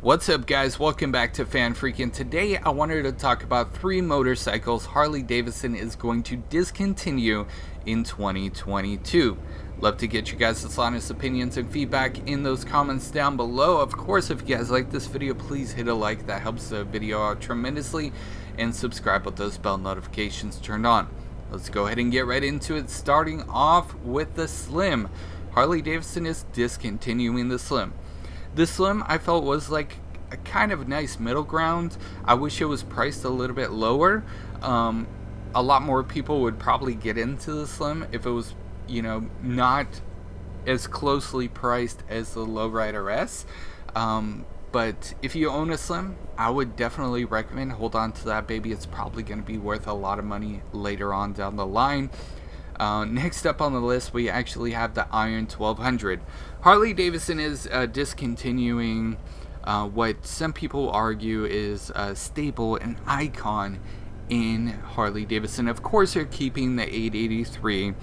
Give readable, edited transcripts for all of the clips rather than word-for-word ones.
What's up, guys? Welcome back to Fan Freakin'. Today I wanted to talk about 3 motorcycles Harley Davidson is going to discontinue in 2022. Love to get you guys' honest opinions and feedback in those comments down below. Of course, if you guys like this video, please hit a like. That helps the video out tremendously. And subscribe with those bell notifications turned on. Let's go ahead and get right into it, starting off with the Slim. Harley Davidson is discontinuing the Slim. The Slim, I felt, was like a kind of nice middle ground. I wish it was priced a little bit lower. A lot more people would probably get into the Slim if it was, not as closely priced as the Lowrider S. But if you own a Slim, I would definitely recommend hold on to that baby. It's probably going to be worth a lot of money later on down the line. Next up on the list, we actually have the Iron 1200. Harley Davidson is discontinuing what some people argue is a staple and icon in Harley Davidson. Of course, they're keeping the 883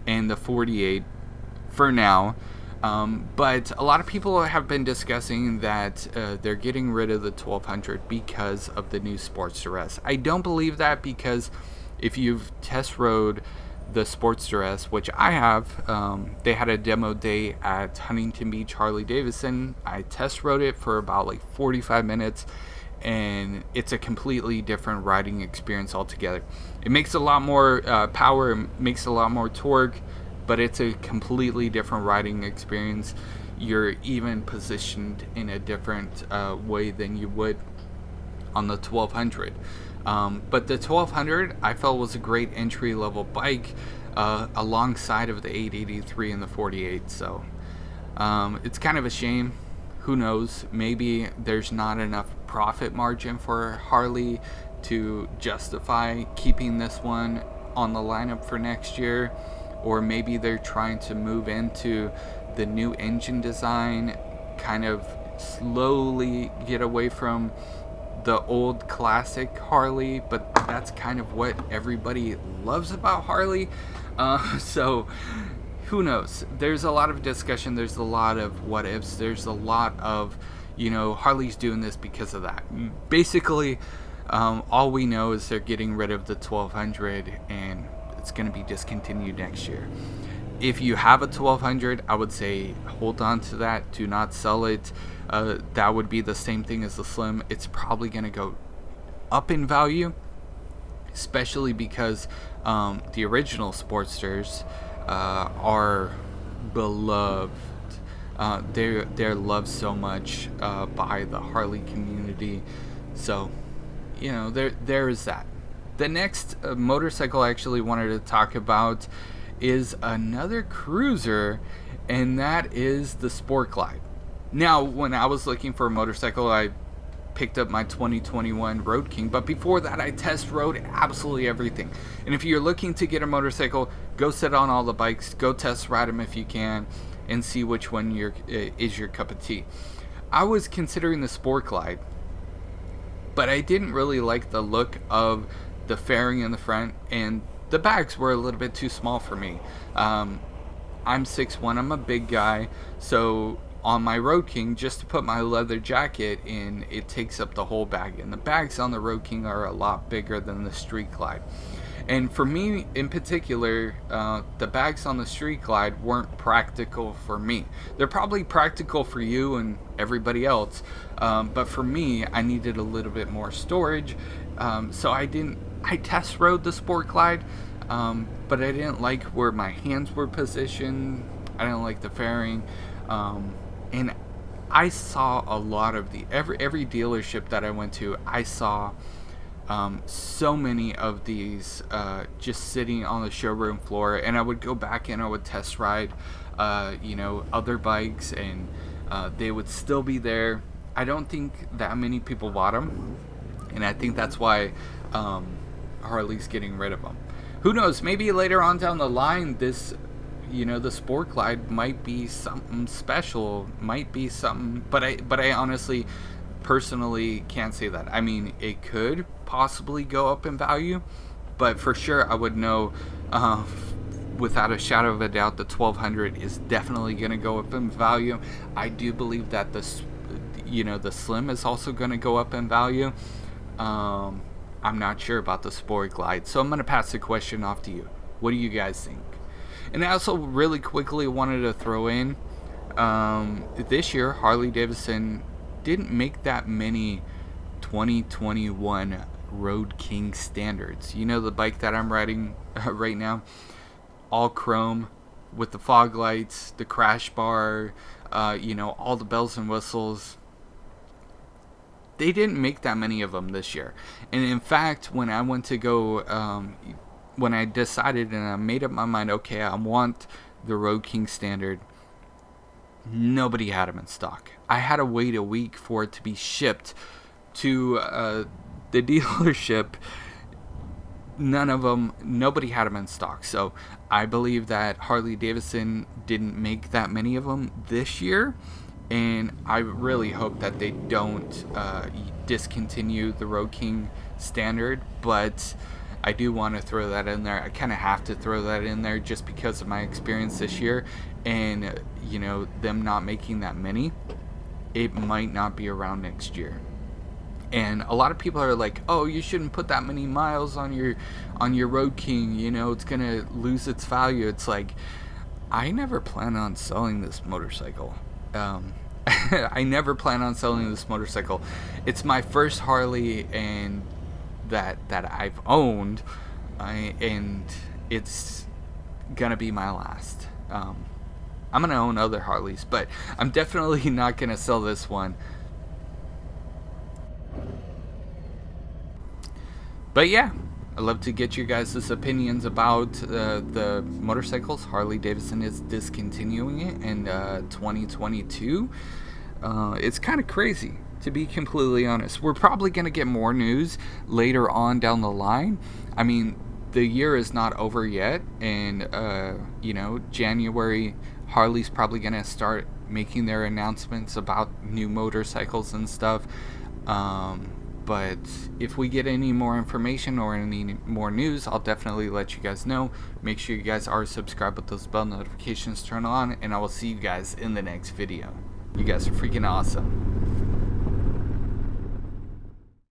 and the 48 for now, but a lot of people have been discussing that they're getting rid of the 1200 because of the new Sportster S. I don't believe that, because if you've test rode the Sportster S, which I have, they had a demo day at Huntington Beach Harley Davidson. I test rode it for about like 45 minutes, and it's a completely different riding experience altogether. It makes a lot more power, it makes a lot more torque, but it's a completely different riding experience. You're even positioned in a different way than you would on the 1200. But the 1200 I felt was a great entry level bike alongside of the 883 and the 48. So it's kind of a shame. Who knows, maybe there's not enough profit margin for Harley to justify keeping this one on the lineup for next year, or maybe they're trying to move into the new engine design, kind of slowly get away from the old classic Harley. But that's kind of what everybody loves about Harley. So who knows? There's a lot of discussion, there's a lot of what ifs, there's a lot of, Harley's doing this because of that. Basically, all we know is they're getting rid of the 1200 and it's going to be discontinued next year. If you have a 1200, I would say hold on to that. Do not sell it. That would be the same thing as the Slim. It's probably going to go up in value, especially because the original Sportsters are beloved. They're loved so much by the Harley community. So, there is that. The next motorcycle I actually wanted to talk about is another cruiser, and that is the Sport Glide. Now, when I was looking for a motorcycle, I picked up my 2021 Road King, but before that I test rode absolutely everything. And if you're looking to get a motorcycle, go sit on all the bikes, go test ride them if you can, and see which one is your cup of tea. I was considering the Sport Glide, but I didn't really like the look of the fairing in the front, and the bags were a little bit too small for me. I'm 6'1", I'm a big guy, so on my Road King, just to put my leather jacket in, it takes up the whole bag, and the bags on the Road King are a lot bigger than the Street Glide. And for me in particular, the bags on the Street Glide weren't practical for me. They're probably practical for you and everybody else, but for me, I needed a little bit more storage. So I test rode the Sport Glide, but I didn't like where my hands were positioned. I didn't like the fairing, and I saw a lot of every dealership that I went to, I saw so many of these just sitting on the showroom floor, and I would go back and I would test ride other bikes, and they would still be there. I don't think that many people bought them, and I think that's why Harley's getting rid of them. Who knows, maybe later on down the line this, the Sport Glide might be something special, might be something, but I honestly personally can't say that. I mean, it could possibly go up in value, but for sure I would know without a shadow of a doubt the 1200 is definitely going to go up in value. I do believe that the Slim is also going to go up in value. I'm not sure about the Sport Glide, so I'm going to pass the question off to you. What do you guys think? And I also really quickly wanted to throw in, this year Harley Davidson didn't make that many 2021 Road King standards. The bike that I'm riding right now, all chrome with the fog lights, the crash bar, all the bells and whistles. They didn't make that many of them this year. And in fact, when I went to go, when I decided and I made up my mind, okay, I want the Road King standard, nobody had them in stock. I had to wait a week for it to be shipped to the dealership. Nobody had them in stock. So I believe that Harley Davidson didn't make that many of them this year. And I really hope that they don't discontinue the Road King standard. But I do want to throw that in there. I kind of have to throw that in there just because of my experience this year. And, them not making that many. It might not be around next year. And a lot of people are like, oh, you shouldn't put that many miles on your Road King. It's going to lose its value. It's like, I never plan on selling this motorcycle. I never plan on selling this motorcycle. It's my first Harley and that I've owned, and it's gonna be my last. I'm gonna own other Harleys, but I'm definitely not gonna sell this one. But yeah, I'd love to get you guys' opinions about the motorcycles. Harley Davidson is discontinuing it in 2022. It's kind of crazy, to be completely honest. We're probably going to get more news later on down the line. I mean, the year is not over yet, and January, Harley's probably going to start making their announcements about new motorcycles and stuff. But if we get any more information or any more news, I'll definitely let you guys know. Make sure you guys are subscribed with those bell notifications turned on, and I will see you guys in the next video. You guys are freaking awesome.